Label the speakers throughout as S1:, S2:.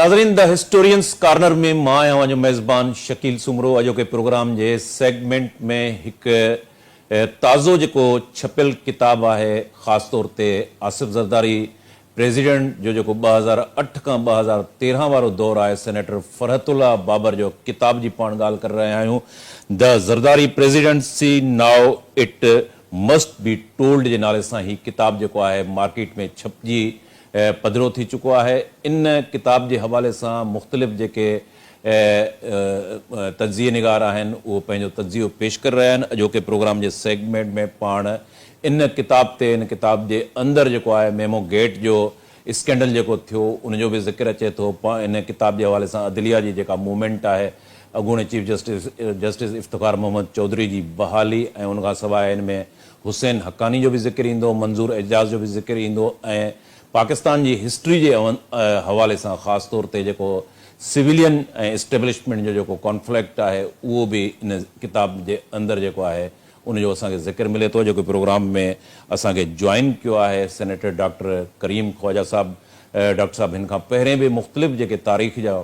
S1: नाज़रीन the historians corner में मां आहियां जो मेज़बान शकील सुमरो। अॼोके प्रोग्राम जे सेगमेंट में हिकु ताज़ो जेको छपियल किताब आहे, ख़ासि तौर ते आसिफ ज़रदारी प्रेसिडेंट जो जेको 2008 खां 2013 वारो दौर आहे, सेनेटर फरहतुल्ला बाबर जो किताब जी पाण ॻाल्हि करे रहिया आहियूं। The Zardari presidency now it must be told जे नाले सां ही किताब जेको आहे मार्केट में छपजी पधरो थी चुको आहे। इन किताब जे हवाले सां मुख़्तलिफ़ जेके तज्ज़िये निगार आहिनि उहो पंहिंजो तज्ज़ियो पेश करे रहिया आहिनि। अॼोके प्रोग्राम जे सेगमेंट में पाण इन किताब ते, इन किताब जे अंदरि जेको आहे मेमो गेट जो स्कैंडल जेको थियो उनजो बि ज़िक्र अचे थो। इन किताब जे हवाले सां अदलिया जी जेका मूवमेंट आहे, अॻूणे चीफ जस्टिस इफ्तिखार मोहम्मद चौधरी जी बहाली, ऐं उनखां सवाइ इन में हुसैन हक़ानी जो बि ज़िक्र ईंदो, मंज़ूर एजाज़ जो बि ज़िक्र ईंदो, ऐं पाकिस्तान जी हिस्ट्री जे हवाले सां ख़ासि तौर ते जेको सिविलियन ऐं इस्टेब्लिशमेंट जो जेको कॉन्फ्लिक्ट आहे उहो बि इन किताब जे अंदरि जेको आहे उनजो असांखे ज़िक्र मिले थो। जेको प्रोग्राम में असांखे जॉइन कयो आहे सेनेटर डॉक्टर करीम ख्वाजा साहब। डॉक्टर साहब हिन खां पहिरें बि मुख़्तलिफ़ जेके तारीख़ जा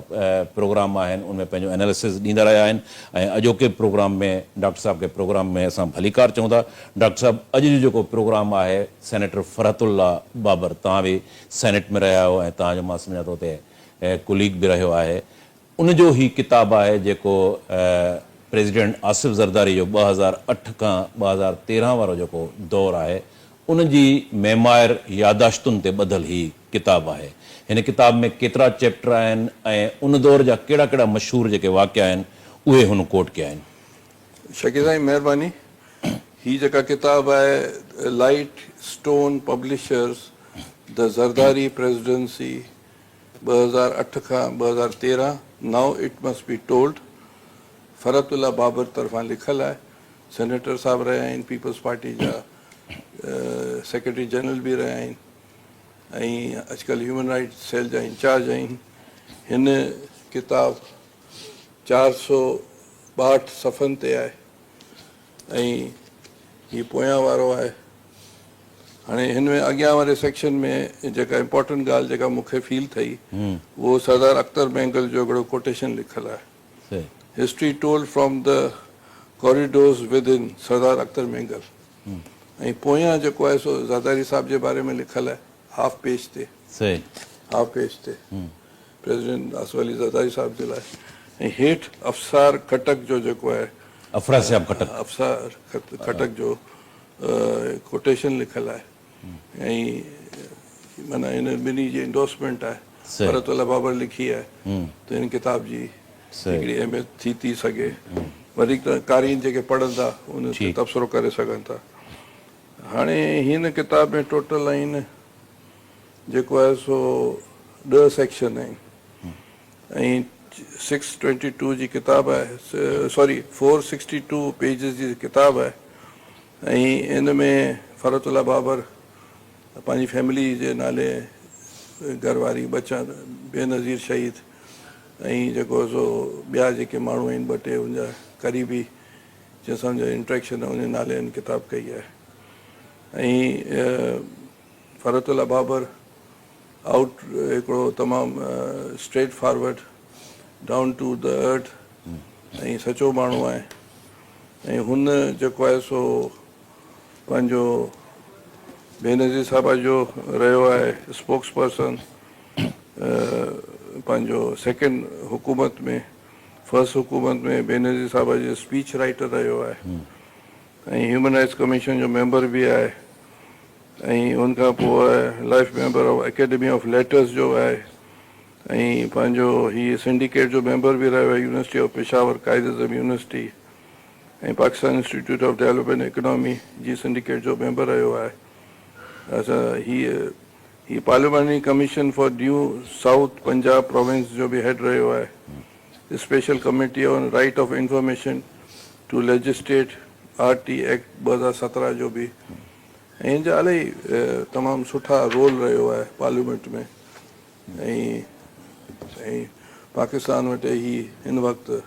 S1: प्रोग्राम आहिनि उनमें पंहिंजो एनालिसिस ॾींदा रहिया आहिनि, ऐं अॼोके प्रोग्राम में डॉक्टर साहब के प्रोग्राम में असां भलीकार चऊं था। डॉक्टर साहब, अॼु जो जेको प्रोग्राम आहे सेनेटर फरहतुल्ला बाबर, तव्हां बि सेनेट में रहिया आहियो ऐं तव्हांजो मां सम्झां थो उते कुलीग बि रहियो आहे, उनजो ही किताब आहे जेको प्रेसिडेंट आसिफ ज़रदारी जो 2008 खां 2013 वारो जेको दौर आहे उन जी मेमायर यादाश्तुनि ते ॿधल ही किताब आहे। हिन किताब में केतिरा चैप्टर आहिनि ऐं उन दौर जा कहिड़ा कहिड़ा मशहूर जेके वाक़िया आहिनि उहे हुन कोट कया आहिनि।
S2: शकील साईं महिरबानी। ही जेका किताब आहे Light Stone Publishers the Zardari presidency 2008 खां 2013 now it must be told, Farhatullah Babar तरफ़ां लिखल आहे। सेनेटर साहब रहिया आहिनि, पीपल्स पार्टी जा सेक्रेटरी जनरल बि रहिया आहिनि ऐं अॼुकल्ह ह्यूमन राइट्स सेल जा इंचार्ज आहिनि। हिन किताब 462 सफ़नि ते आहे ऐं हीअ पोयां वारो आहे। हाणे हिन में अॻियां वारे सेक्शन में जेका इम्पोर्टेंट ॻाल्हि जेका मूंखे फील थी उहो सरदार अख्तर बेंगल जो हिकिड़ो कोटेशन लिखियलु आहे, history told from the corridors with in सरदार अख्तर बेंगल। ऐं पोयां जेको आहे सो ज़रदारी साहब जे बारे में लिखियलु आहे हाफ पेज ते प्रेसिडेंट आसिफ अली ज़रदारी साहब जे लाइ। ऐं हेठि अफ़सार खटक जो जेको आहे अफ़सार खटक जो कोटेशन लिखियलु आहे ऐं माना हिन ॿिन्ही जी इंडोर्समेंट आहे। फरहतुल्ला बाबर लिखी आहे त हिन किताब जी हिकिड़ी अहमियत थी सघे, वधीक त क़ारीन जेके पढ़नि था उन ते तबसरो करे सघनि था। हाणे हिन किताब में टोटल आहिनि जेको आहे सो 10 सेक्शन आहिनि ऐं 622 जी किताब आहे, सॉरी 462 पेजिस जी किताब आहे। ऐं इन में फरहतुल्ला बाबर पंहिंजी फैमिली जे नाले, घरवारी, बच्चा बेनज़ीर शहीद ऐं जेको सो ॿिया जेके माण्हू आहिनि 2-3 उनजा क़रीबी जंहिंसां मुंहिंजो इंट्रैक्शन आहे उन नाले हिन किताब कई आहे। ऐं फरहतुल्ला बाबर आउट हिकिड़ो तमामु straight forward down to the earth ऐं सचो माण्हू आहे। ऐं हुन जेको आहे सो पंहिंजो बेनज़ीर साहब जो रहियो आहे स्पोक्स पर्सन पंहिंजो सेकेंड हुकूमत में। फर्स्ट हुकूमत में बेनज़ीर साहब जो स्पीच राइटर रहियो आहे ऐं ह्यूमन राइट्स कमीशन जो मेंबर बि आहे ऐं उनखां पोइ life member of academy of letters जो आहे ऐं पंहिंजो हीअ सिंडिकेट जो मेंबर बि रहियो आहे, university of Peshawar Quaid Azam university ऐं Pakistan institute of development economy जी सिंडिकेट जो मेंबर रहियो आहे। असां हीअ parliamentary commission for new south Punjab province जो बि हेड रहियो आहे, special committee on right of information to legislate RT act 2017 जो बि। ऐं हिन जा इलाही तमामु सुठा रोल रहियो आहे पार्लियामेंट में। ऐं पाकिस्तान वटि ही हिन वक़्तु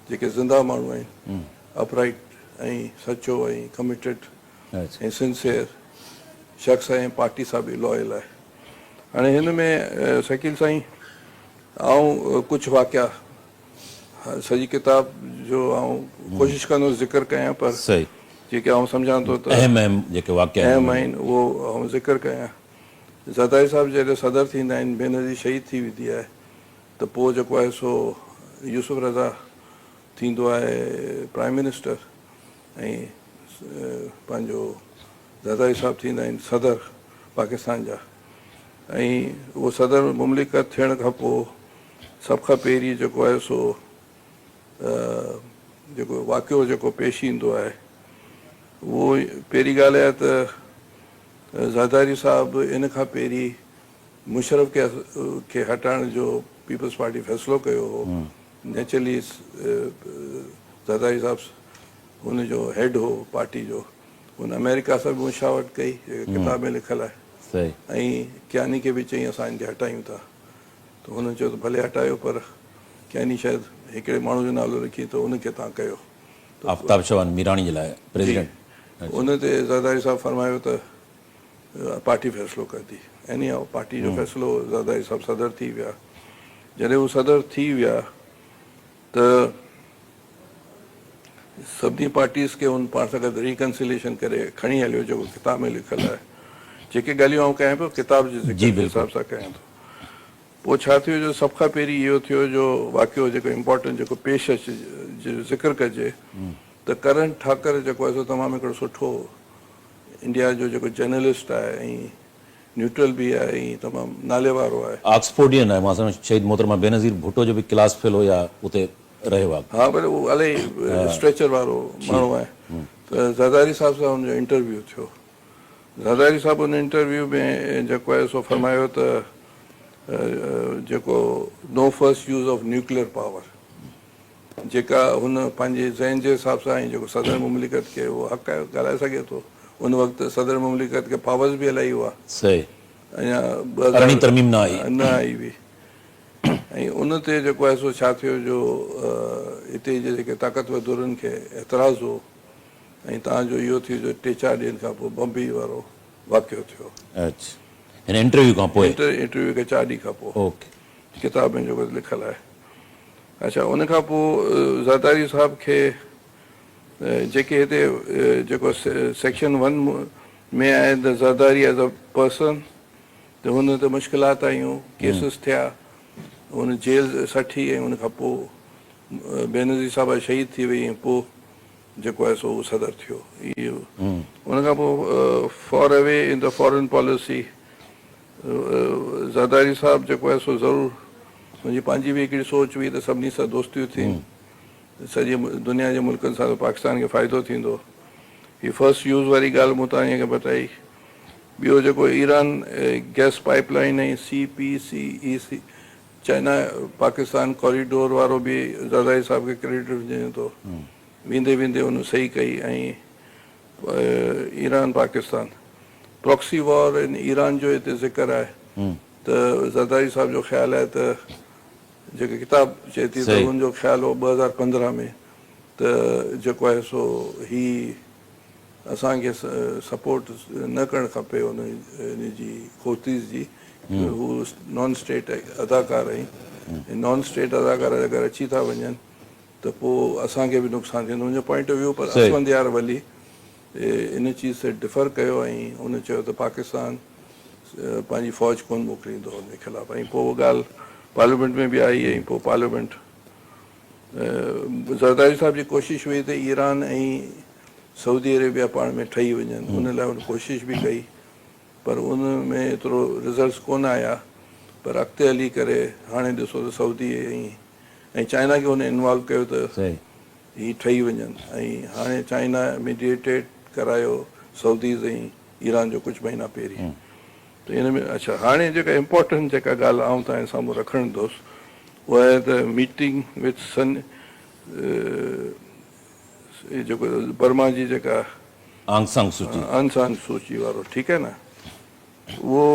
S2: जेके ज़िंदा माण्हू आहिनि अपराइट ऐं सचो ऐं कमिटेड ऐं सिंसियर शख़्स ऐं पार्टी सां बि लॉयल आहे। हाणे हिन में शकील साईं ऐं कुझु वाक़िया सॼी किताब जो आउं कोशिशि कंदुसि ज़िक्र कयां, पर
S1: सही
S2: जेके आउं सम्झां थो त
S1: अहम जेके वाक़िया
S2: अहम आहिनि उहो आउं ज़िक्र कयां। ज़रदारी साहिब जॾहिं सदर थींदा आहिनि, बेनज़ीर शहीद थी वेंदी आहे, त पोइ जेको आहे सो यूसुफ रज़ा थींदो आहे प्राइम मिनिस्टर, ऐं पंहिंजो ज़रदारी साहिब थींदा आहिनि सदर पाकिस्तान जा। ऐं उहो सदर मुमलिकत थियण खां पोइ सभ खां पहिरीं जेको आहे सो जेको वाक़ियो जेको पेश ईंदो आहे, उहो पहिरीं ॻाल्हि आहे त ज़रदारी साहिबु इन खां पहिरीं मुशरफ खे हटाइण जो पीपल्स पार्टी फ़ैसिलो कयो हो। नेचुरली ज़रदारी साहिबु हुनजो हेड हो पार्टी जो, हुन अमेरिका सां बि मुशावरत कई, किताब में लिखियलु आहे,
S1: सही
S2: ऐं कियानी खे बि चई असां इनखे हटायूं था, त हुन चयो त भले हटायो, पर कियानी शायदि हिकिड़े माण्हू जो नालो लिखी त उनखे तव्हां कयो।
S1: आफ्ताब शवान मीराणी जे लाइ प्रेसिडेंट।
S2: उन ते ज़रदारी साहिबु फरमायो त पार्टी फ़ैसिलो कंदी। एनी हाउ पार्टी जो फ़ैसिलो, ज़रदारी साहिबु सदर थी विया। जॾहिं हू सदर थी विया त सभिनी पार्टीज़ खे हुन पाण सां गॾु रिकन्सिलेशन करे खणी हलियो, जेको किताब में लिखियलु आहे। जेके ॻाल्हियूं आउं कयां पियो किताब जे हिसाब सां कयां थो। पोइ छा थियो जो सभ खां पहिरीं इहो थियो जो वाक़ियो जेको इम्पोर्टेंट जेको पेश अचे ज़िक्र कजे, त करण ठाकर जेको आहे सो तमामु हिकिड़ो सुठो इंडिया जो जेको जर्नलिस्ट आहे, ऐं न्यूट्रल बि आहे, ऐं तमामु नाले वारो आहे।
S1: ऑक्सफोर्डियन आहे, मां सम्झ शहीद मोहतरमा बेनज़ीर भुट्टो जो बि क्लास फेलो या उते रहियो आहे।
S2: हा, पर उहो इलाही स्ट्रेचर वारो माण्हू आहे। त ज़रदारी साहिब सां हुनजो इंटरव्यू थियो। ज़रदारी साहिबु हुन इंटरव्यू में जेको आहे सो फरमायो त जेको no first use of nuclear power, जेका हुन पंहिंजे ज़हन जे हिसाब सां, ऐं जेको सदर मुमलिकत खे उहो हक़ ॻाल्हाए सघे थो। उन वक़्तु सदर मुमलिकत खे पावर्स बि इलाही हुआ,
S1: सही
S2: अञा
S1: अरिड़हीं तरमीम न आई
S2: हुई। ऐं उन ते जेको आहे सो छा थियो जो हिते जे जेके ताक़तवर धुरनि खे एतिराज़ु हो, ऐं तव्हांजो इहो थियो जो 3-4 ॾींहंनि खां पोइ बम्बई वारो वाक़ियो थियो।
S1: अच्छा, हिन इंटरव्यू खां पोइ
S2: इंटरव्यू खे 4 ॾींहं खां पोइ
S1: ओके
S2: किताब में जेको लिखियलु आहे। अच्छा, उन खां पोइ ज़रदारी साहिब खे जेके हिते जेको सेक्शन 1 में आहे the Zardari as a person, त हुन ते मुश्किलात आयूं, केसिस थिया, हुन जेल सठी, ऐं उन खां पोइ बेनज़ीर साहिबु शहीद थी वई, ऐं पोइ जेको आहे सो उहो सदर थियो। इहो उन खां पोइ for away in the foreign policy Zardari साहिबु जेको आहे सो ज़रूरु, मुंहिंजी पंहिंजी बि हिकिड़ी सोच हुई त सभिनी सां दोस्तियूं थियनि, सॼी दुनिया जे मुल्कनि सां पाकिस्तान खे फ़ाइदो थींदो। हीअ फर्स्ट यूज़ वारी ॻाल्हि मूं तव्हां खे बताई। ॿियो जेको ईरान गैस पाइपलाइन ऐं CPCEC चाइना पाकिस्तान कॉरिडोर वारो बि ज़रदारी साहिब खे क्रेडिट विझे थो। वेंदे वेंदे हुन सही कई। ऐं Iran Pakistan proxy war in Iran जो हिते ज़िक्र आहे, त ज़रदारी साहिब जो ख़्यालु आहे त जेके किताब चए थी त हुनजो ख़्यालु हो 2015 में त जेको आहे सो ही असांखे सपोर्ट न करणु खपे हुन जी खोतीज़ जी। हू नॉन स्टेट अदाकार आहिनि, नॉन स्टेट अदाकार अगरि अची था वञनि त पोइ असांखे बि नुक़सानु थींदो मुंहिंजो पॉइंट ऑफ व्यू। पर असफंदियार वली इन चीज़ ते डिफर कयो, ऐं हुन चयो त पाकिस्तान पंहिंजी फ़ौज कोन मोकिलींदो हुनजे ख़िलाफ़ु। ऐं पोइ उहा ॻाल्हि पार्लियामेंट में बि आई, ऐं पोइ पार्लियामेंट ज़रदारी साहिब जी कोशिशि हुई त ईरान ऐं सऊदी अरेबिया पाण में ठही वञनि, हुन लाइ हुन कोशिशि बि कई, पर उन में एतिरो रिज़ल्ट्स कोन आया। पर अॻिते हली करे हाणे ॾिसो त सऊदी ऐं चाइना खे हुन इन्वॉल्व कयो त ही ठही वञनि, ऐं हाणे चाइना मीडिएटेड करायो सऊदीज़ ऐं ईरान जो कुझु महीना पहिरीं। त इन में अच्छा, हाणे जेका इम्पोर्टेंट जेका ॻाल्हि आउं तव्हांजे साम्हूं रखणुदुसि उहा आहे त मीटिंग विथ जेको बर्मा जी जेका
S1: आंग सान
S2: सूची वारो, ठीकु आहे न, उहो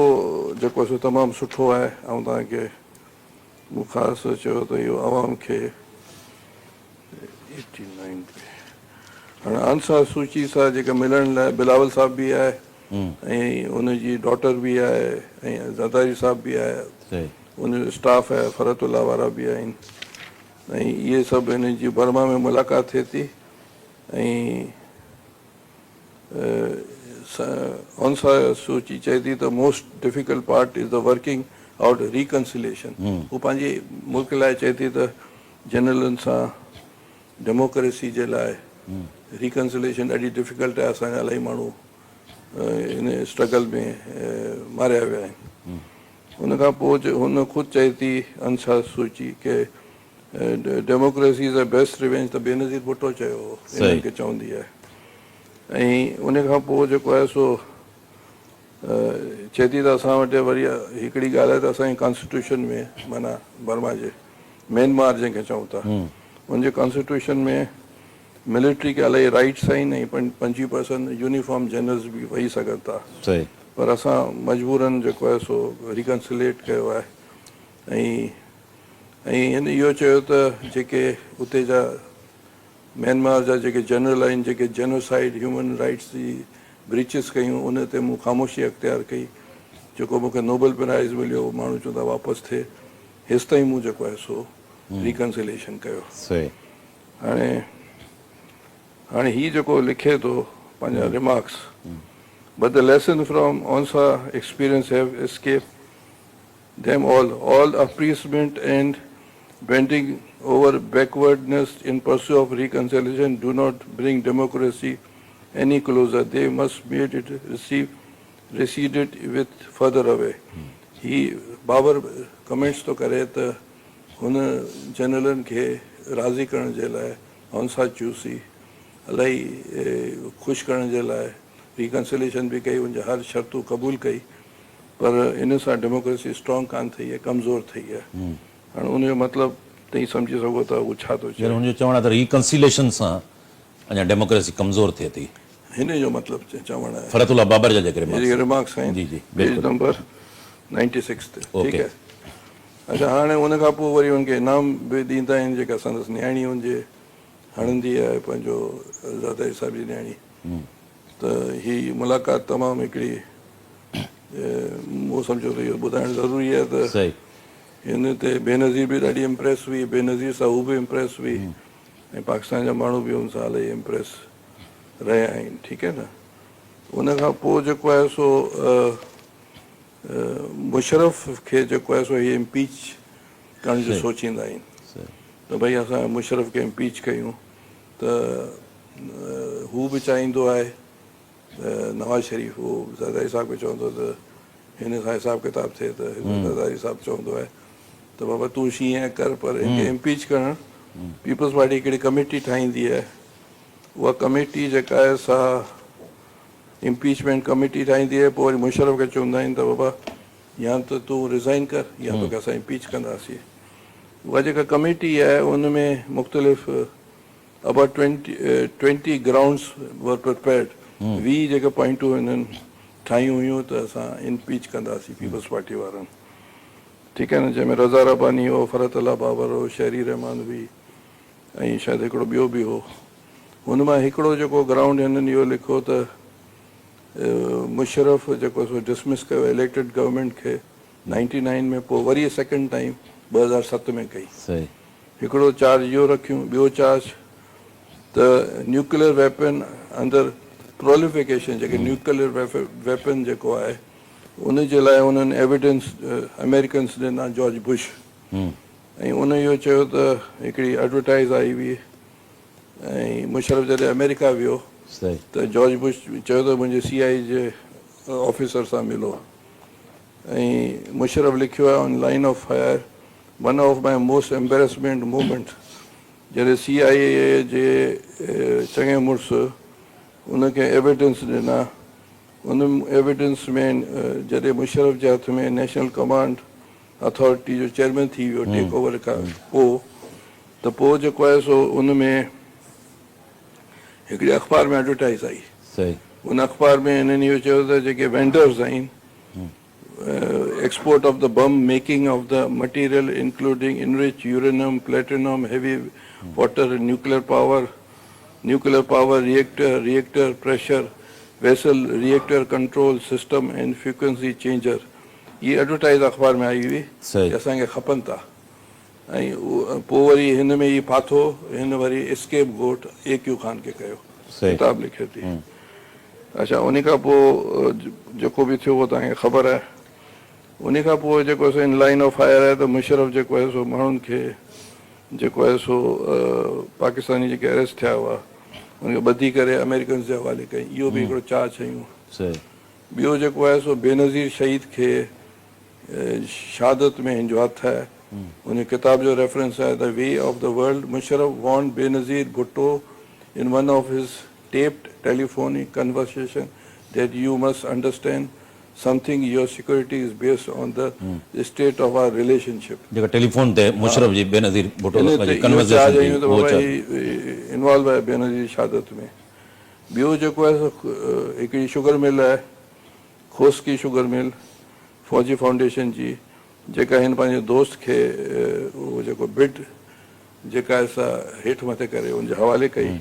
S2: जेको आहे तमामु सुठो आहे। ऐं तव्हांखे मूं ख़ासि चयो त इहो आवाम खे 89 हाणे आंग सान सूची सां जेका मिलण लाइ बिलावल साहिब बि आहे, ऐं हुनजी डॉटर बि आहे, ऐं ज़रदारी साहिब बि आहे, उन स्टाफ आहे फरतुल्ला वारा बि आहिनि ऐं इहे सभु हिन जी बर्मा में मुलाक़ात थिए थी ऐं ऑन सान सूची चए थी त most difficult part is the working out reconciliation हू पंहिंजे मुल्क लाइ चए थी त जनरलनि सां डेमोक्रेसी जे लाइ रिकन्सिलेशन ॾाढी डिफिकल्ट आहे असांजा इलाही माण्हू इन स्ट्रगल में मारिया विया आहिनि हुन खां पोइ हुन ख़ुदि चए थी अंसा सूची के democracy is the best revenge त बेनज़ीर भुट्टो चयो हो इन्हनि खे चवंदी आहे ऐं उन खां पोइ जेको आहे सो चए थी त असां वटि वरी हिकिड़ी ॻाल्हि आहे त असांजे कॉन्स्टिट्यूशन में माना बर्मा जे म्यांमार जंहिंखे चऊं था उनजे कॉन्स्टिट्यूशन में मिलिट्री खे इलाही राइट्स आहिनि ऐं 25% यूनिफॉर्म जनरल्स बि वेही सघनि था पर असां मजबूरन जेको आहे सो रिकन्सिलेट कयो आहे ऐं हिन इहो चयो त जेके उते जा म्यांमार जा जेके जनरल आहिनि जेके जेनोसाइड ह्यूमन राइट्स जी ब्रीचिस कयूं उन ते मूं ख़ामोशी अख़्तियार कई जेको मूंखे नोबल प्राइज़ मिलियो माण्हू चवंदा वापसि थिए हेसि ताईं मूं जेको आहे सो रिकन्सिलेशन कयो हाणे हीउ जेको लिखे थो पंहिंजा remarks but the lesson from one's experience have escaped them all appeasement and bending over backwardness in pursuit of reconciliation do not bring democracy any closer. They must make it recede it with further away. He Babar comments to करे त हुन जनरलन खे राज़ी करण जे लाइ हौंसा चूसी इलाही ख़ुशि करण जे लाइ रिकन्सिलेशन बि कई हुनजी हर शर्तूं क़बूल कई पर इन सां डेमोक्रेसी स्ट्रॉन्ग कान थी आहे कमज़ोर थी आहे हाणे उनजो मतिलबु तव्हीं सम्झी सघो था उहो छा थो चए
S1: हुनजो चवणु आहे त रिकन्सिलेशन सां अञा डेमोक्रेसी कमज़ोर थिए थी
S2: हिन जो मतिलबु चवणु आहे
S1: फरतुल्ला बाबर जा जेके
S2: रिमार्क्स आहिनि पेज नंबर 96 ते ठीकु आहे अच्छा हाणे उन खां पोइ वरी हुनखे इनाम बि ॾींदा आहिनि जेका संदसि न्याणी हुनजे हणंदी आहे पंहिंजो ज़ादाई साहिब जी न्याणी त हीअ मुलाक़ात तमामु हिकिड़ी मूं सम्झो त इहो ॿुधाइणु ज़रूरी आहे त हिन ते बेनज़ीर बि ॾाढी इम्प्रेस हुई बेनज़ीर सां हू बि इम्प्रेस हुई ऐं पाकिस्तान जा माण्हू बि हुन सां इलाही इम्प्रेस रहिया आहिनि ठीकु आहे न उन खां पोइ जेको आहे सो मुशरफ खे जेको आहे सो हीअ इम्पीच करण जो सोचींदा आहिनि त भई असां मुशरफ खे इम्पीच कयूं त हू बि चाहींदो आहे नवाज़ शरीफ़ हू ज़रदारी साहिब खे चवंदो त हिन सां हिसाब किताब थिए त ज़रदारी साहिबु चवंदो आहे त बाबा तूं शीअं कर पर हिनखे इम्पीच करणु पीपल्स पार्टी हिकिड़ी कमेटी ठाहींदी आहे उहा कमेटी जेका आहे सा इम्पीचमेंट कमेटी ठाहींदी आहे पोइ वरी मुशरफ खे चवंदा आहिनि त बाबा या त तूं रिज़ाइन कर या तोखे असां इम्पीच कंदासीं उहा जेका कमेटी आहे उन में मुख़्तलिफ़ अबाउट 20 ग्राउंड्स वर प्रिपेयर्ड 20 जेके पॉइंटूं हिननि ठाहियूं हुयूं त असां इम्पीच कंदासीं पीपल्स पार्टी वारनि ठीकु आहे न जंहिंमें रज़ा रबानी हो फरतुल्ला बाबर हो शहरी रहमान हुई ऐं शायदि हिकिड़ो ॿियो बि हो हुन मां हिकिड़ो जेको ग्राउंड हिननि इहो लिखियो त मुशरफ जेको सो डिसमिस कयो इलेक्टेड गवर्नमेंट खे 99 में पोइ वरी सेकेंड टाइम 2007 में कई हिकिड़ो चार्ज इहो रखियूं ॿियो चार्ज त न्यूक्लियर वेपन अंदरि प्रोलिफिकेशन जेके न्यूक्लियर वेपन जेको आहे उन जे लाइ उन्हनि एविडेंस अमेरिकन्स ॾिना जॉर्ज बुश ऐं उन इहो चयो त हिकिड़ी एडवर्टाइज़ आई हुई ऐं मुशरफ जॾहिं अमेरिका वियो त जॉर्ज बुश चयो त मुंहिंजे CI जे ऑफिसर सां मिलो ऐं मुशरफ लिखियो आहे on line of fire one of my most embarrassment movement जॾहिं CIA जे चङे मुड़ुस उनखे एविडेंस ॾिना उन एविडेंस में जॾहिं मुशरफ जे हथ में नेशनल कमांड अथॉरिटी जो चेयरमैन थी वियो टेक ओवर खां पोइ त पोइ जेको आहे सो उन में हिकिड़े अख़बार में एडवर्टाइज़ आई उन अख़बार में हिननि इहो चयो त जेके वेंडर्स आहिनि export of the bomb making of the material including enrich uranium platinum heavy water nuclear power reactor pressure vessel reactor control system and frequency changer ये एडवर्टाइज अख़बार में आई हुई
S1: सही।
S2: कि असांखे खपनि था ऐं पोइ वरी हिन में ई फाथो हिन वरी एस्केप गोट AQ खान खे कयो
S1: सही।
S2: किताब लिखे थी। अच्छा उन खां पोइ जेको बि थियो उहो तव्हांखे ख़बर आहे। उन खां पोइ जेको आहे इन लाइन ऑफ फायर आहे त मुशरफ जेको आहे सो माण्हुनि खे जेको आहे सो पाकिस्तानी जेके अरेस्ट थिया हुआ उनखे ॿधी करे अमेरिकन्स जे हवाले कई, इहो बि हिकिड़ो चार शयूं।
S1: सही।
S2: ॿियो जेको आहे सो बेनज़ीर शहीद खे शहादत में हिन जो हथु आहे। उन किताब जो रेफरेंस आहे the way of the world. Musharraf warned Benazir Bhutto in one of his taped telephonic conversation that you must understand something your security is based on the state of our relationship।
S1: जेका टेलीफोन ते मुशरफ जी बेनज़ीर भुट्टो
S2: इन
S1: जी
S2: ते इहो
S1: कन्वर्सेशन
S2: चार्ज
S1: थी,
S2: आहियूं त
S1: वो
S2: बाबा
S1: charge.
S2: ही इन्वॉल्व आहे बेनज़ीर शहादत में। ॿियो जेको आहे सो हिकिड़ी शुगर मिल आहे खोस्की शुगर मिल फौजी फाउंडेशन जी, जेका हिन पंहिंजे दोस्त खे उहो जेको बिड जेका आहे सा हेठि मथे करे उनजे हवाले कई,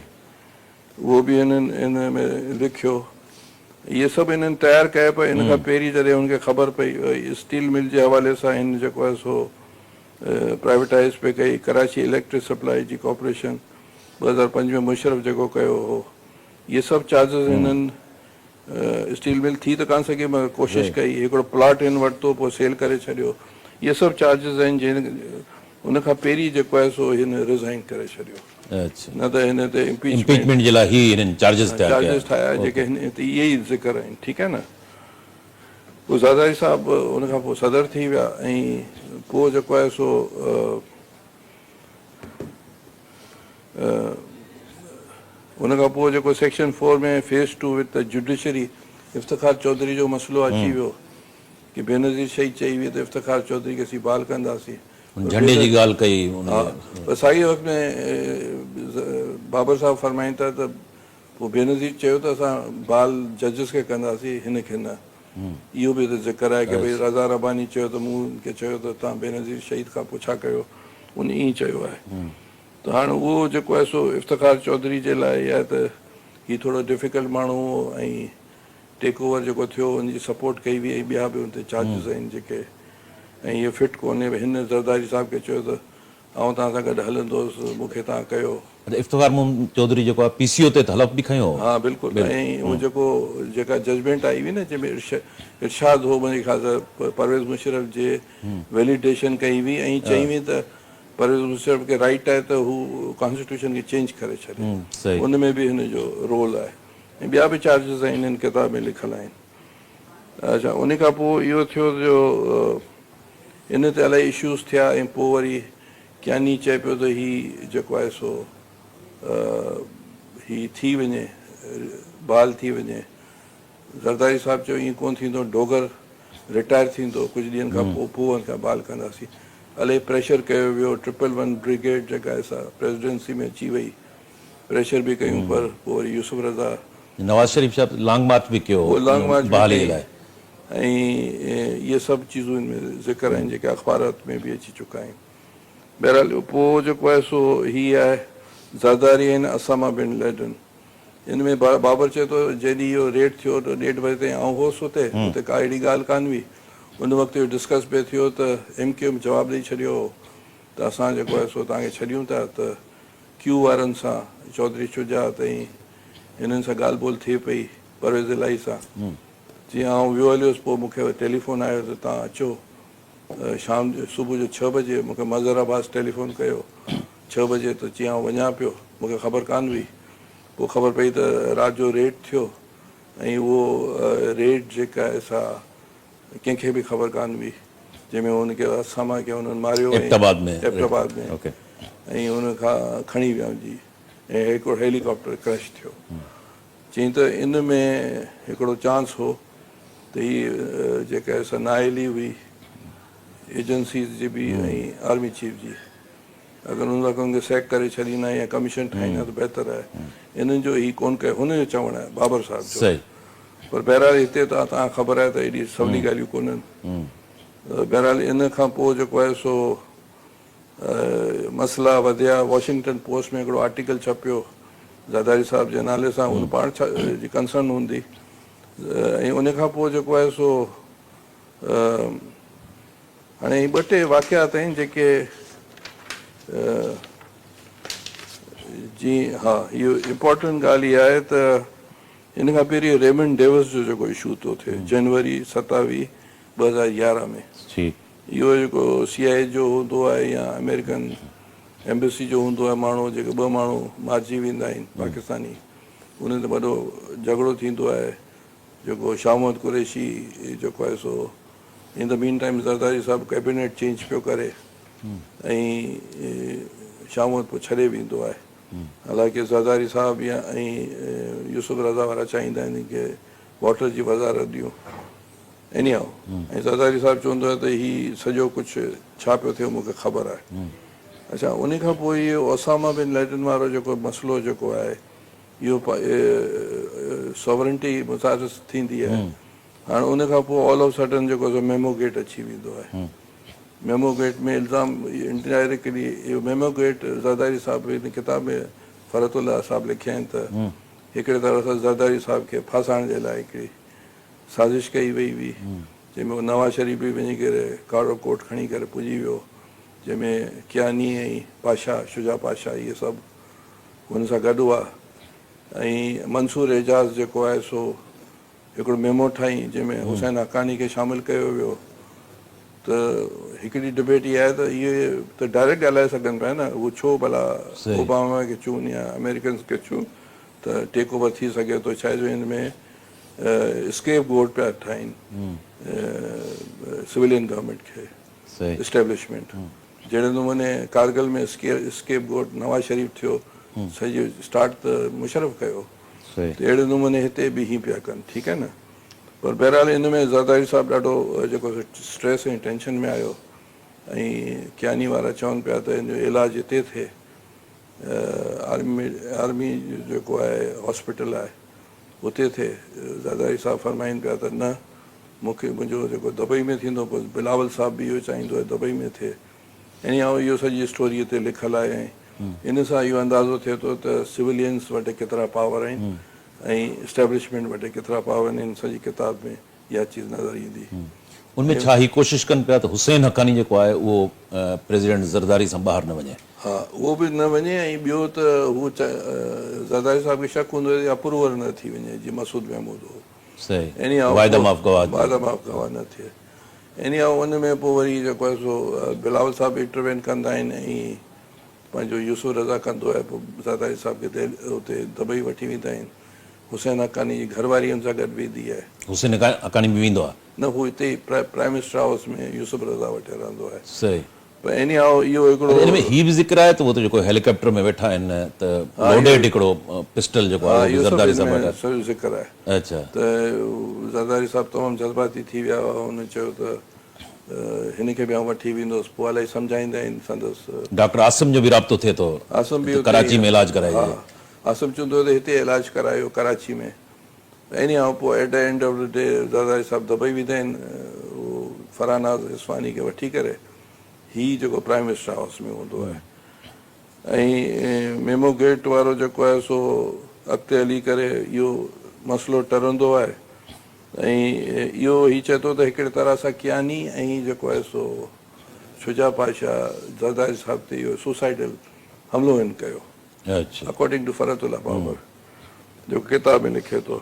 S2: उहो बि हिननि इन में लिखियो। इहे सभु हिननि तयारु कया पिया। इन खां पहिरीं जॾहिं हुनखे ख़बर पई स्टील मिल जे हवाले सां हिन जेको आहे सो प्राइवेटाइज़ पे कई कराची इलेक्ट्रिक सप्लाई जी कॉर्पोरेशन 2005 में मुशरफ जेको कयो हो। इहे सभु चार्जिस हिननि स्टील मिल थी त कान सघे मगर कोशिशि कई, हिकिड़ो प्लॉट हिन वरितो पोइ सेल करे छॾियो। इहे सभु चार्जिस आहिनि जिन उन खां पहिरीं जेको आहे सो हिन रिज़ाइन करे छॾियो।
S1: अच्छा।
S2: न त हिन ते
S1: इम्पीचमेंट जे लाइ ही हिननि चार्जिस
S2: चार्जिस ठाहिया जेके हिन ते इहे ई ज़िक्र आहिनि। ठीकु आहे न। पोइ ज़रदारी साहिबु उन खां पोइ सदर थी विया ऐं पोइ जेको आहे सो उन खां पोइ जेको सेक्शन 4 में phase 2 with the judiciary Iftikhar Chaudhry जो मसइलो अची वियो कि बेनज़ीर शहीद चई हुई त इफ्तिखार चौधरी खे असीं बहाल कंदासीं।
S1: झंडे जी ॻाल्हि कई हुन।
S2: हा पर साॻे वक़्त में बाबर साहब फरमाइनि था त पोइ बेनज़ीर चयो त असां बहाल जजिस खे कंदासीं हिन खे न। इहो बि त ज़िक्र आहे की भई रज़ा रबानी चयो त मूं हुनखे चयो त तव्हां बेनज़ीर शहीद खां पोइ छा कयो, उन ईअं चयो आहे। त हाणे उहो जेको आहे सो इफ्तिखार चौधरी जे लाइ आहे त हीउ थोरो डिफिकल्ट माण्हू ऐं टेक ओवर जेको थियो हुनजी सपोर्ट कई हुई ऐं ॿिया बि हुन ते चार्जिस आहिनि जेके ऐं इहो फिट कोन्हे। हिन ज़रदारी साहिब खे चयो त आउं तव्हां सां गॾु हलंदुसि, मूंखे तव्हां कयो।
S1: इफ्तिखार चौधरी जेको आहे PCO ते हलफ बि खयो।
S2: हा बिल्कुलु। ऐं उहो जेका जजमेंट आई हुई न जंहिंमें इरशाद हो मुंहिंजे ख़्याल सां परवेज़ मुशरफ जे वैलिडेशन कई हुई ऐं चई हुई त परवेज़ मुशरफ खे राइट आहे त हू कॉन्स्टिट्यूशन खे चेंज करे छॾे। उन में बि हिन जो रोल आहे ऐं ॿिया बि चार्जिस आहिनि हिन किताब में लिखियलु आहिनि। अच्छा उन खां पोइ इहो थियो जो इन ते इलाही इशूज़ थिया ऐं पोइ वरी क्यानी चए पियो त हीउ जेको आहे सो हीउ थी वञे बहाल थी वञे। ज़रदारी साहिबु चयो ईअं कोन थींदो, डोगर रिटायर थींदो कुझु ॾींहंनि खां पोइ हुनखे बहाल कंदासीं। इलाही प्रेशर कयो वियो। 111 ब्रिगेड जेका आहे सा प्रेसिडेंसी में अची वई, प्रेशर बि कयूं पर पोइ वरी यूसुफ रज़ा
S1: नवाज़ शरीफ़ साहब लॉन्ग मार्च बि कयो
S2: लॉन्ग मार्च
S1: बहाली लाइ।
S2: ऐं इहे सभु चीज़ूं हिन में ज़िक्र आहिनि जेके अख़बारात में बि अची चुका आहिनि। बहरहाल पोइ जेको आहे सो हीअ आहे ज़रदारी आहिनि असामा बिन लैडन। हिन में बाबर चए थो जॾहिं इहो रेड थियो त 1:30 बजे ताईं आउं हुउसि हुते का अहिड़ी ॻाल्हि कान हुई। उन वक़्तु इहो डिस्कस पियो थियो त MQ में जवाबु ॾेई छॾियो त असां जेको आहे सो तव्हांखे छॾियूं था त Q वारनि सां चौधरी शुजात ऐं हिननि सां ॻाल्हि ॿोल थिए पई परवेज़ इलाही सां। जीअं आउं वियो हलियोसि पोइ मूंखे टेलीफोन आयो त तव्हां अचो शाम जो सुबुह जो 6 बजे मूंखे मज़र अब्बास टेलीफोन कयो 6 बजे त जीअं आउं वञा पियो मूंखे ख़बर कान हुई। पोइ ख़बर पई त राति जो रेड थियो ऐं उहो रेड जेका आहे सा कंहिंखे बि ख़बर कान हुई, जंहिंमें हुनखे असामा खे हुननि मारियो एबटाबाद में ऐं हुन खां खणी विया जी ऐं हिकिड़ो हेलीकॉप्टर क्रैश थियो। चई त इन में हिकिड़ो चांस हो त हीअ जेका आहे सा नाइली हुई एजेंसीज़ जी बि ऐं आर्मी चीफ जी। अगरि हुन वक़्तु हुनखे सैक करे छॾींदा या कमीशन ठाहींदा त बहितर आहे। इन्हनि जो ही कोन कयो, हुनजो चवणु आहे बाबर साहिब जो। पर बहरहाल हिते त तव्हां ख़बर आहे त एॾी सवली ॻाल्हियूं कोन्हनि। बहरहाल इन खां पोइ जेको आहे सो मसइला वधिया। वॉशिंगटन पोस्ट में हिकिड़ो आर्टिकल छपियो ज़रदारी साहिब जे नाले सां, उन पाण जी कंसर्न हूंदी। ऐं उन खां पोइ जेको आहे सो हाणे ॿ टे वाक़ियात आहिनि जेके जीअं हा इहो इम्पोर्टेंट ॻाल्हि इहा आहे त हिन खां पहिरीं रेमंड डेविस जो जेको इशू थो थिए जनवरी 27, 2011 में
S1: जी
S2: इहो जेको CIA जो हूंदो आहे या अमेरिकन एम्बेसी जो हूंदो आहे माण्हू जेके ॿ माण्हू मारिजी वेंदा आहिनि पाकिस्तानी उन ते वॾो झगड़ो थींदो आहे जेको शामत कुरैशी जेको आहे सो in the mean time Zardari साहिबु कैबिनेट चेंज पियो करे ऐं शामत पोइ छॾे वेंदो आहे हालांकि ज़रदारी साहिबु या ऐं यूसुफ रज़ा वारा चाहींदा आहिनि की वाटर जी वज़ारत ॾियूं एनी हाउ ऐं ज़रदारी साहिबु चवंदो आहे त हीउ सॼो कुझु छा पियो थिए मूंखे ख़बर आहे अच्छा उन खां पोइ इहो ओसामा बिन लैडन वारो जेको मसइलो जेको आहे इहो सॉवरेंटी मुतासिस थींदी आहे हाणे उन खां पोइ ऑल ऑफ सडन जेको आहे मेमो गेट अची वेंदो आहे मेमो गेट में इल्ज़ाम इनडायरेक्टली इहो मेमो गेट ज़रदारी साहिबु हिन किताब में फरतुल्लाह साहिबु लिखिया आहिनि त हिकिड़े तरह सां ज़रदारी साहिब खे फासाइण जे लाइ हिकिड़ी साज़िश कई वई हुई जंहिंमें नवाज़ शरीफ़ बि वञी करे कारो कोट खणी करे पुॼी वियो जंहिंमें कियानी ऐं पाशा शुजा पाशा इहे सभु हुन सां गॾु हुआ ऐं मंसूर एजाज़ जेको आहे सो हिकिड़ो मेमो ठाही जंहिंमें हुसैन हक़ानी खे शामिलु कयो वियो त हिकिड़ी डिबेट इहा आहे त इहे त डायरेक्ट ॻाल्हाए सघनि पिया न उहो छो भला ओबामा खे चूं या अमेरिकन्स खे चूं त टेक ओवर थी सघे थो छा जो हिन में स्केप गोट पिया ठाहिनि सिविलियन गवर्नमेंट खे इस्टेब्लिशमेंट जहिड़े नमूने कारगिल में स्केप गोट नवाज़ शरीफ़ थियो सॼो स्टार्ट त मुशरफ कयो त अहिड़े नमूने हिते बि हीअं पिया कनि ठीकु आहे न पर बहरहाल हिन में ज़रदारी साहिबु ॾाढो जेको स्ट्रेस ऐं टेंशन में आयो ऐं कियानी वारा चवनि पिया त हिन जो इलाजु हिते थिए आर्मी जेको आहे हॉस्पिटल आहे उते थिए ज़रदारी साहिबु फरमाइनि पिया त न मूंखे मुंहिंजो जेको दुबई में थींदो पोइ बिलावल साहिबु बि इहो चाहींदो आहे दुबई में थिए यानी इहो सॼी स्टोरी हिते लिखियलु आहे ऐं इन सां इहो अंदाज़ो थिए थो त सिविलियन्स वटि केतिरा पावर आहिनि ऐं इस्टेब्लिशमेंट वटि केतिरा पावर आहिनि इन सॼी किताब में इहा चीज़ नज़र ईंदी
S1: उनमें छा ही कोशिशि कनि पिया त हुसैन हक़ानी जेको आहे उहो प्रेसिडेंट ज़रदारी सां ॿाहिरि न वञे
S2: हा उहो बि न वञे ऐं ॿियो त हू ज़रदारी साहिब खे शक हूंदो आहे अप्रूवर न थी वञे जीअं मसूद महमूद हो
S1: सही वाइदा माफ़
S2: गवाह न थिए इन उन में पोइ वरी जेको आहे सो बिलावल साहिबु इंटरवेन कंदा आहिनि ऐं पंहिंजो यूसुफ रज़ा कंदो आहे पोइ ज़रदारी साहिब खे हुते दुबई वठी वेंदा आहिनि हुसैन हक़ानी जी घरवारी हुन सां गॾु वेंदी आहे
S1: हुसैन हक़ानी बि वेंदो आहे
S2: न हू हिते ई प्राइम मिनिस्टर हाउस में यूसुफ रज़ा वटि रहंदो आहे
S1: सही
S2: पर इन इहो हिकिड़ो
S1: हिन में हीउ बि ज़िक्र आहे त उहो त जेको हेलीकॉप्टर में वेठा आहिनि त लोडेड हिकिड़ो पिस्टल जेको आहे ज़रदारी साहिब वटि
S2: ज़िक्र आहे
S1: अच्छा
S2: त ज़रदारी साहिबु तमामु जज़्बाती थी विया हुआ हुन चयो त हिन खे बि आउं वठी वेंदुसि पोइ इलाही सम्झाईंदा आहिनि संदसि
S1: डॉक्टर आसिम जो बि राब्तो थिए थो
S2: आसिम बि
S1: कराची में इलाजु कराए
S2: आसिम चवंदो त हिते इलाजु करायो कराची में इन खां पोइ at the end of the day Zardari साहिबु दुबई वेंदा आहिनि उहो फरहानाज़ इस्वानी खे वठी करे हीउ जेको प्राइम मिनिस्टर हाउस में हूंदो आहे ऐं मेमो गेट वारो जेको आहे सो अॻिते हली करे इहो मसइलो टरंदो आहे ऐं इहो हीउ चए थो त हिकिड़े तरह सां कियानी ऐं जेको आहे सो शुजा पाशा ज़रदारी साहिब ते इहो सुसाइडल हमिलो हिन कयो अकॉर्डिंग टू फरतुल्लाह बाबर जेको किताब में लिखे थो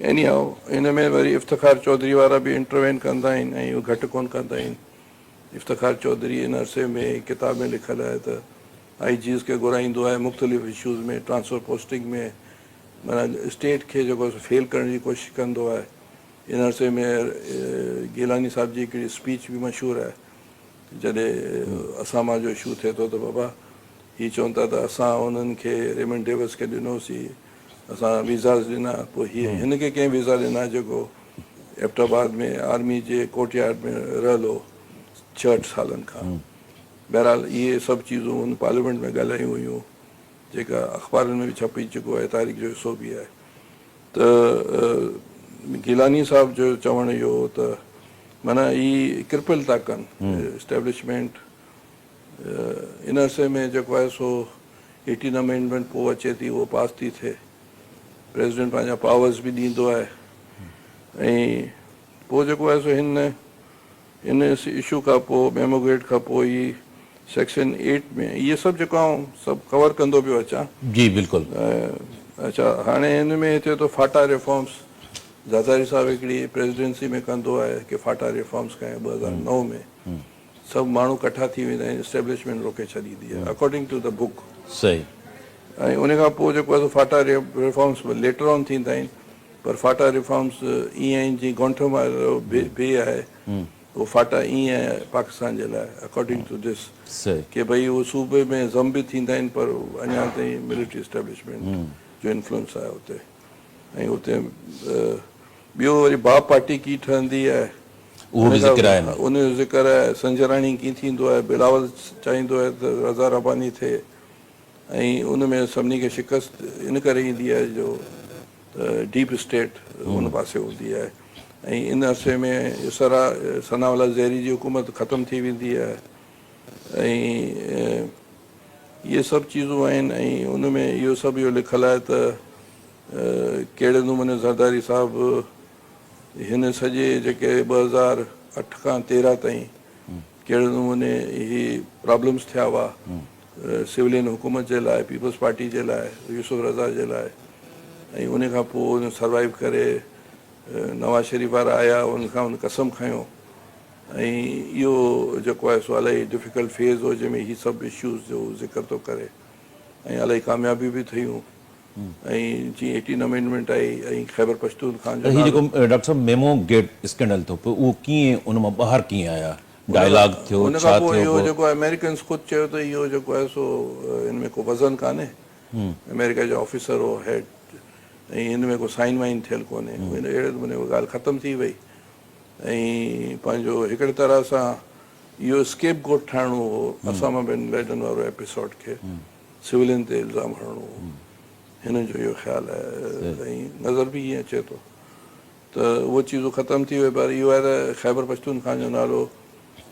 S2: एनी हाउ हिन में वरी इफ़्तिखार चौधरी वारा बि इंटरवेन कंदा आहिनि ऐं इहो घटि कोन कंदा आहिनि इफ़्तिखार चौधरी इन अरसे में किताब में लिखियलु आहे त IGs खे घुराईंदो आहे मुख़्तलिफ़ इशूज़ में ट्रांसफर पोस्टिंग में माना स्टेट खे जेको फेल करण जी कोशिशि कंदो आहे इन अरसे में गिलानी साहिब जी हिकिड़ी स्पीच बि मशहूरु आहे जॾहिं असामा जो इशू थिए थो त बाबा हीअ चवनि था त असां उन्हनि खे रेमंड डेविस खे ॾिनोसीं असां वीज़ास ॾिना पोइ हिन खे कंहिं वीज़ा ॾिना जेको एबटाबाद में आर्मी जे कोर्टयार्ड में रहियल हो 66 सालनि खां बहरहाल इहे सभु चीज़ूं हुन पार्लियामेंट में ॻाल्हायूं हुयूं जेका अख़बारनि में बि छपी चुको आहे तारीख़ जो हिसो बि आहे त गिलानी साहिब जो चवणु इहो त माना ही कृपल था कनि इस्टेब्लिशमेंट इन अरसे में जेको आहे सो 18 अमेंडमेंट पोइ अचे थी उहो पास थी थिए प्रेसिडेंट पंहिंजा पावर्स बि ॾींदो आहे ऐं पोइ जेको आहे सो इन इशू खां पोइ मेमोगेट खां पोइ ई सेक्शन 8 में इहे सभु जेको आउं सभु कवर कंदो पियो अचां।
S1: जी बिल्कुलु।
S2: अच्छा, हाणे हिन में थिए थो फाटा रिफॉर्म्स। ज़रदारी साहिबु हिकिड़ी प्रेसिडेंसी में कंदो आहे कि फाटा रिफॉर्म्स कया 2009 में। सभु माण्हू इकट्ठा थी वेंदा आहिनि, एस्टेब्लिशमेंट रोके छॾींदी आहे अकॉर्डिंग टू द बुक।
S1: सही।
S2: ऐं उन खां पोइ जेको आहे फाटा रिफॉर्म्स लेटर ऑन थींदा आहिनि, पर फाटा रिफॉर्म्स ईअं आहिनि जीअं ॻोठ वारो बे आहे, उहो फाटा ईअं आहे पाकिस्तान जे लाइ अकॉर्डिंग टू दिस कि भई उहो सूबे में ज़म बि थींदा आहिनि पर अञा ताईं मिलिट्री एस्टेब्लिशमेंट जो इन्फ्लुएंस आहे हुते। ऐं हुते ॿियो वरी बाप पार्टी की ठहंदी आहे,
S1: उहो बि ज़िक्र आहे।
S2: उनजो ज़िक्र आहे। संजराणी कीअं थींदो आहे, बिलावल चाहींदो आहे त रज़ा रबानी थिए, ऐं उन में सभिनी खे शिकस्त इन करे ईंदी आहे जो डीप स्टेट उन पासे हूंदी आहे। ऐं इन अरसे में सनावाला ज़हरी जी हुकूमत ख़तमु थी वेंदी आहे। ऐं इहे सभु चीज़ूं आहिनि। ऐं उन में इहो सभु इहो लिखियलु आहे त कहिड़े नमूने ज़रदारी साहिबु हिन सॼे जेके 2008 खां 13 ताईं कहिड़े नमूने ही प्रॉब्लम्स थिया हुआ सिविलियन हुकूमत जे लाइ, पीपल्स पार्टी जे लाइ, यूसुफ रज़ा जे लाइ। ऐं उन खां पोइ उन सर्वाइव करे नवाज़ शरीफ वारा आया, उनखां उन कसम खयो। ऐं इहो जेको आहे सो इलाही डिफिकल्ट फेज़ हो जंहिंमें ही सभु इश्यूज़ जो ज़िक्र थो करे, ऐं इलाही कामयाबी बि थियूं। ऐं जीअं 18 अमेंडमेंट आई, ऐं ख़ैबर पश्तूनख्वा जो
S1: जेको डॉक्टर साहब मेमो गेट स्कैंडल थियो पोइ उहो कीअं उन मां ॿाहिरि कीअं आया, डायलॉग थियो,
S2: उन खां पोइ इहो जेको आहे अमेरिकन्स ख़ुदि चयो त इहो जेको आहे सो हिन में को वज़न कान्हे, अमेरिका जो ऑफिसर हो हेड, ऐं हिन में को साइन वाइन थियल कोन्हे। अहिड़े नमूने उहा ॻाल्हि ख़तमु थी वई। ऐं पंहिंजो हिकिड़े तरह सां इहो स्केप गोट ठाहिणो हो असामा बिन लैडन वारो एपिसोड खे, सिविलियन ते इल्ज़ाम हणणो हो, हिन जो इहो ख़्यालु आहे। ऐं नज़र बि ईअं अचे थो त उहो चीज़ूं ख़तमु थी वई। पर इहो आहे त ख़ैबर पश्तूनख्वा जो नालो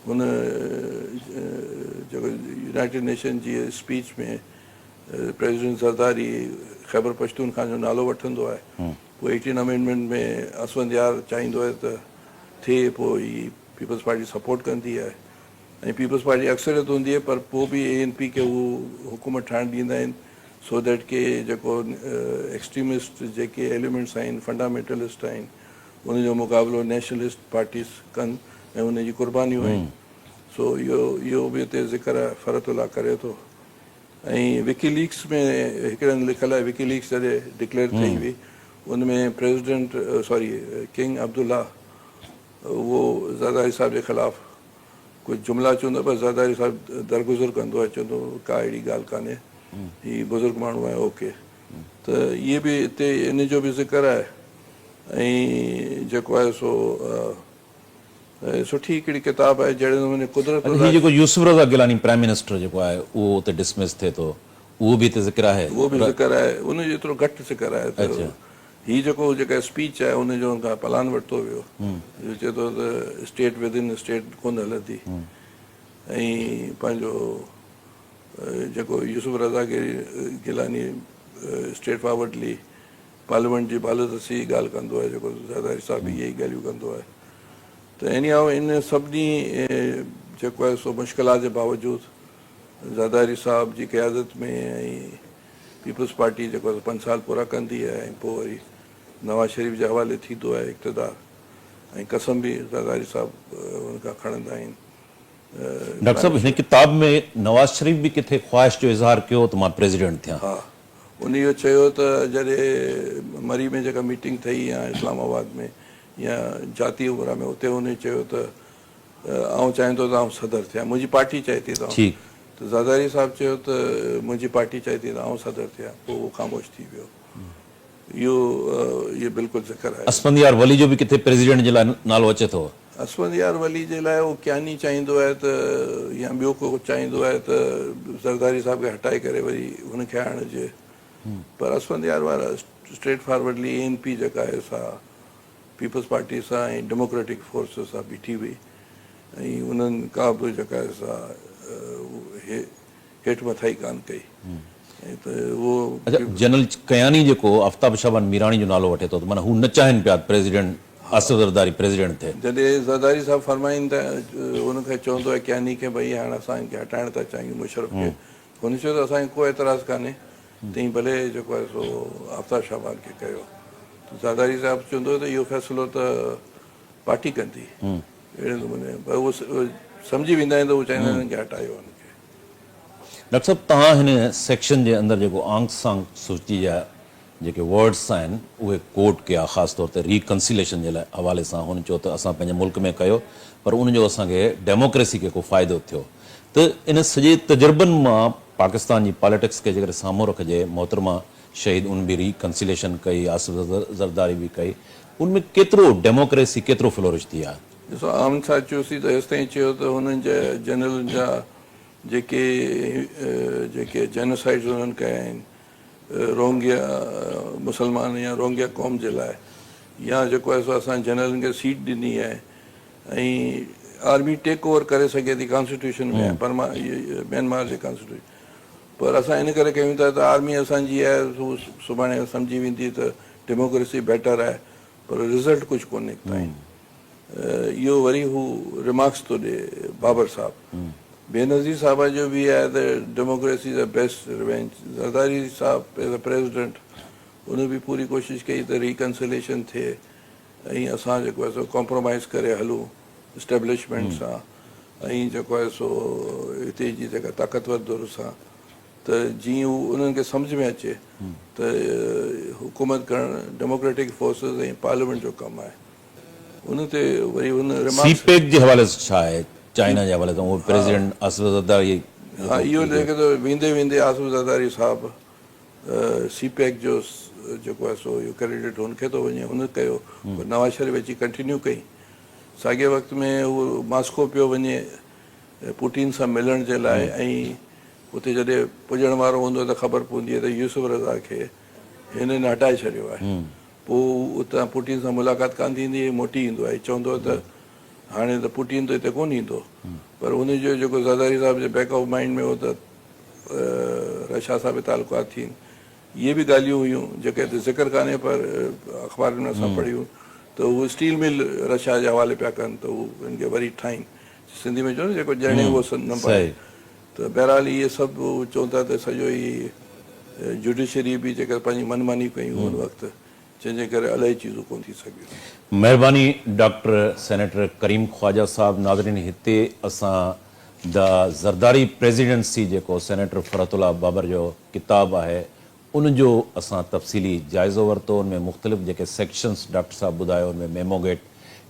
S2: हुन जेको यूनाइटेड नेशन जी स्पीच में प्रेसिडेंट ज़रदारी ख़ैबर पश्तूनख्वा जो नालो वठंदो आहे। पोइ 18 अमेंडमेंट में असफंदियार चाहींदो आहे त थिए, पोइ ही पीपल्स पार्टी सपोर्ट कंदी आहे। ऐं पीपल्स पार्टी अक्सरियत हूंदी आहे, पर पोइ बि ANP खे उहो हुकूमत ठाहिणु ॾींदा आहिनि सो दैट के जेको एक्सट्रीमिस्ट जेके एलिमेंट्स आहिनि, फंडामेंटलिस्ट आहिनि, उनजो मुक़ाबिलो नेशनलिस्ट पार्टीज़ कनि ऐं उनजी कुर्बानियूं आहिनि। सो इहो बि हिते ज़िक्र फ़रतुल्ला करे थो। ऐं विकीलीक्स में हिकिड़े हंधि लिखियलु आहे, विकीलीक्स जॾहिं डिक्लेयर थी हुई, उन में किंग अब्दुल्ला उहो ज़रदारी साहिब जे ख़िलाफ़ु कुझु जुमिला चवंदो, पर ज़रदारी साहिबु दरगुज़र कंदो आहे, चवंदो का अहिड़ी ॻाल्हि कान्हे, हीअ बुज़ुर्ग माण्हू आहे, ओके। त इहे बि हिते इन जो बि ज़िक्र आहे। ऐं जेको आहे सो सुठी हिकिड़ी किताब आहे जहिड़े नमूने कुदरत।
S1: हीउ जेको यूसुफ रज़ा गिलानी प्राइम मिनिस्टर जेको आहे उहो उते डिसमिस थिए थो, उहो बि हिते ज़िक्र आहे।
S2: उहो बि ज़िक्र आहे, उनजो एतिरो घटि ज़िक्र आहे त हीअ जेका स्पीच आहे उनजो हुन खां प्लान वरितो वियो, चए थो त स्टेट विदिन स्टेट कोन हलंदी। ऐं पंहिंजो जेको यूसुफ रज़ा गिलानी स्ट्रेट फॉरवर्डली पार्लियामेंट जी बालदस्ती जी ॻाल्हि कंदो आहे, जेको ज़रदारी साहिब इहे ई ॻाल्हियूं कंदो आहे। त इन सभिनी जेको आहे सो मुश्किलात जे बावजूदि ज़रदारी साहिब जी क़यादत में ऐं पीपल्स पार्टी जेको आहे 5 साल पूरा कंदी आहे, ऐं पोइ वरी नवाज़ शरीफ जे हवाले थींदो आहे इक़्तिदार, ऐं कसम बि ज़रदारी साहिबु हुनखां खणंदा आहिनि।
S1: डॉक्टर साहब हिन किताब में नवाज़ शरीफ बि किथे ख़्वाहिश जो इज़हार कयो त मां प्रेसिडेंट थियां।
S2: हा, उन इहो चयो त जॾहिं मरी में जेका मीटिंग थी या इस्लामाबाद में या जाती उमरा में, उते उन चयो त आउं चाहिंदो त आउं सदर थियां, मुंहिंजी पार्टी चए थी त ज़रदारी साहिबु चयो त मुंहिंजी पार्टी चए थी त आउं सदर थियां, पोइ उहो ख़ामोश थी वियो। इहो बिल्कुलु ज़िक्र आहे।
S1: असफंदियार वली जो बि किथे प्रेसिडेंट जे लाइ नालो अचे थो।
S2: असफंदियार वली जे लाइ उहो क्यानी चाहींदो आहे त या ॿियो को चाहींदो आहे त ज़रदारी साहिब खे हटाए करे वरी हुनखे आणिजे, पर असफंदियार वारा स्ट्रेट फॉरवर्डली ANP जेका आहे सा पीपल्स पार्टी सां ऐं डेमोक्रेटिक फोर्स सां बीठी हुई, ऐं उन्हनि का बि जेका आहे सा हेठि मथाई कान कई। ऐं त उहो
S1: जनरल कयानी जेको आफ़ताब शाबान मीराणी जो नालो वठे थो, त माना हू न चाहिनि पिया प्रेसिडेंट आसिफ ज़रदारी प्रेसिडेंट थे।
S2: जॾहिं ज़रदारी साहब फरमाइनि था उनखे चवंदो आहे क्यानी खे भई हाणे असां इनखे हटाइण था चाहियूं मुशरफ खे, हुन चयो त असांखे को एतिराज़ु कान्हे, तीअं भले जेको आहे सो आफ्ताब शाहबान खे कयो। ज़रदारी साहब चवंदो त इहो फ़ैसिलो त पार्टी कंदी, अहिड़े नमूने पर उहो सम्झी वेंदा आहिनि त उहो चाहींदा आहिनि की हटायो हुनखे।
S1: डॉक्टर साहब तव्हां हिन सेक्शन जे अंदरि जेको आंग सांग सूची जा जेके वर्ड्स आहिनि उहे कोट कया, ख़ासि तौर ते रिकंसिलेशन जे लाइ हवाले सां। हुन चयो त असां पंहिंजे मुल्क में कयो पर उनजो असांखे डेमोक्रेसी खे को फ़ाइदो थियो। त इन सॼे तजुर्बनि मां पाकिस्तान जी पॉलिटिक्स खे जेकर साम्हूं रखिजे, मोहतरमा शहीद उन बि रिकंसिलेशन कई, आसिफ ज़रदारी बि कई, उनमें केतिरो डेमोक्रेसी केतिरो फ्लोरिश थी आहे?
S2: ॾिसो आमद साहब चयोसीं त हेसि ताईं चयो त हुननि जा जनरलनि जा जेके जेनोसाइड्स हुननि कया आहिनि रोंगिया मुसलमान या रोंगिया क़ौम जे लाइ, या जेको आहे सो असां जनरलनि खे सीट ॾिनी आहे ऐं आर्मी टेक ओवर करे सघे थी कॉन्स्टिट्यूशन में म्यांमार जे कॉन्स्टिट्यूशन, पर असां इन करे कयूं था त आर्मी असांजी आहे सुभाणे सम्झी वेंदी त डेमोक्रेसी बेटर आहे, पर रिज़ल्ट कुझु कोन निकिता आहिनि। इहो वरी हू रिमार्क्स थो ॾिए बाबर साहब। बेनज़ीर साहब जो बि आहे त democracy the best revenge. Zardari साहब एज़ अ प्रेसिडेंट उन बि पूरी कोशिशि कई त रिकंसिलेशन थिए ऐं असां जेको आहे सो कॉम्प्रोमाइज़ करे हलूं इस्टेब्लिशमेंट सां, ऐं जेको आहे सो हिते जी जेका ताक़तवर दौर सां, त जीअं हू उन्हनि खे सम्झ में अचे त हुकूमत करणु डेमोक्रेटिक फोर्सिस ऐं पार्लियामेंट जो कमु आहे। उन ते वरी हुन
S1: सीपेक जे हवाले सां छा आहे, चाइना जे हवाले सां उहो प्रेसिडेंट आसिफ ज़रदारी?
S2: हा, इहो लेखे त वेंदे वेंदे आसिफ ज़रदारी साहब सीपेक जो जेको आहे सो इहो क्रेडिट हुनखे थो वञे, हुन कयो, नवाज़ शरीफ़ अची कंटिन्यू कई। साॻे वक़्त में उहो मास्को पियो वञे पुटिन सां मिलण जे लाइ, ऐं उते जॾहिं पुॼण वारो हूंदो त ख़बर पवंदी आहे त यूसुफ रज़ा खे हिननि हटाए छॾियो आहे। पोइ उतां पुटिन सां मुलाक़ात कान थींदी, मोटी ईंदो आहे, चवंदो त हाणे त पुटिन त हिते कोन ईंदो, पर उनजो जेको ज़रदारी साहब जे बैक ऑफ माइंड में हो त रशा सां बि तालुकात थियनि। इहे बि ॻाल्हियूं हुयूं जेके हिते ज़िक्र कान्हे पर अख़बारुनि में असां पढ़ियूं त उहे स्टील मिल रशा जे हवाले पिया कनि त उहो हिनखे वरी ठाहिनि, सिंधी में चओ न जेको ॼणे उहो न पाए। त बहरहाल इहे सभु चवनि था त सॼो ई जुडिशरी बि जेका पंहिंजी मनमानी कयूं उन वक़्तु, जंहिंजे करे इलाही चीज़ूं कोन थी सघियूं।
S1: महिरबानी डॉक्टर सेनेटर करीम ख्वाजा साहब। नाज़रीन, हिते असां द ज़रदारी प्रेसिडेंसी जेको सेनेटर फ़रतुल्लाह बाबर जो किताबु आहे उनजो असां तफ़सीली जाइज़ो वरितो। उनमें मुख़्तलिफ़ जेके सेक्शन्स डॉक्टर साहब ॿुधायो, उनमें मेमोगेट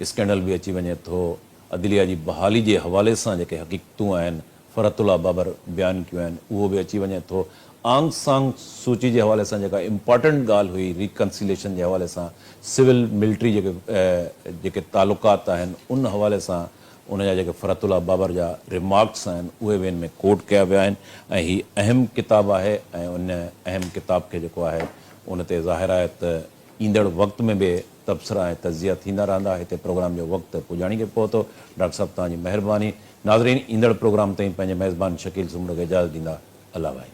S1: स्कैंडल बि अची वञे थो, अदलिया जी बहाली जे हवाले सां जेके हक़ीक़तूं आहिनि फ़रतुल्लाह बाबर बयानु कयूं आहिनि उहो बि अची वञे थो। आंग सांग सूची जे हवाले सां जेका इम्पॉर्टेंट ॻाल्हि हुई रिकंसिलेशन जे हवाले सां, सिविल मिलिट्री जेके तालुकात आहिनि उन हवाले सां उनजा जेके फ़रतुल्लाह बाबर जा रिमार्क्स आहिनि उहे बि हिन में कोट कया विया आहिनि। ऐं हीअ अहम किताबु आहे ऐं उन अहम किताब खे जेको आहे उन ते ज़ाहिर आहे त ईंदड़ वक़्त में बि तबसरा ऐं तज़िया थींदा रहंदा। हिते प्रोग्राम जो वक़्तु पुॼाणी खे पहुतो। डॉक्टर साहब तव्हांजी महिरबानी। नाज़रीन, ईंदड़ प्रोग्राम ताईं पंहिंजे मेज़बान शकील सुमर खे इजाज़त ॾींदा। अल्लाह भाई।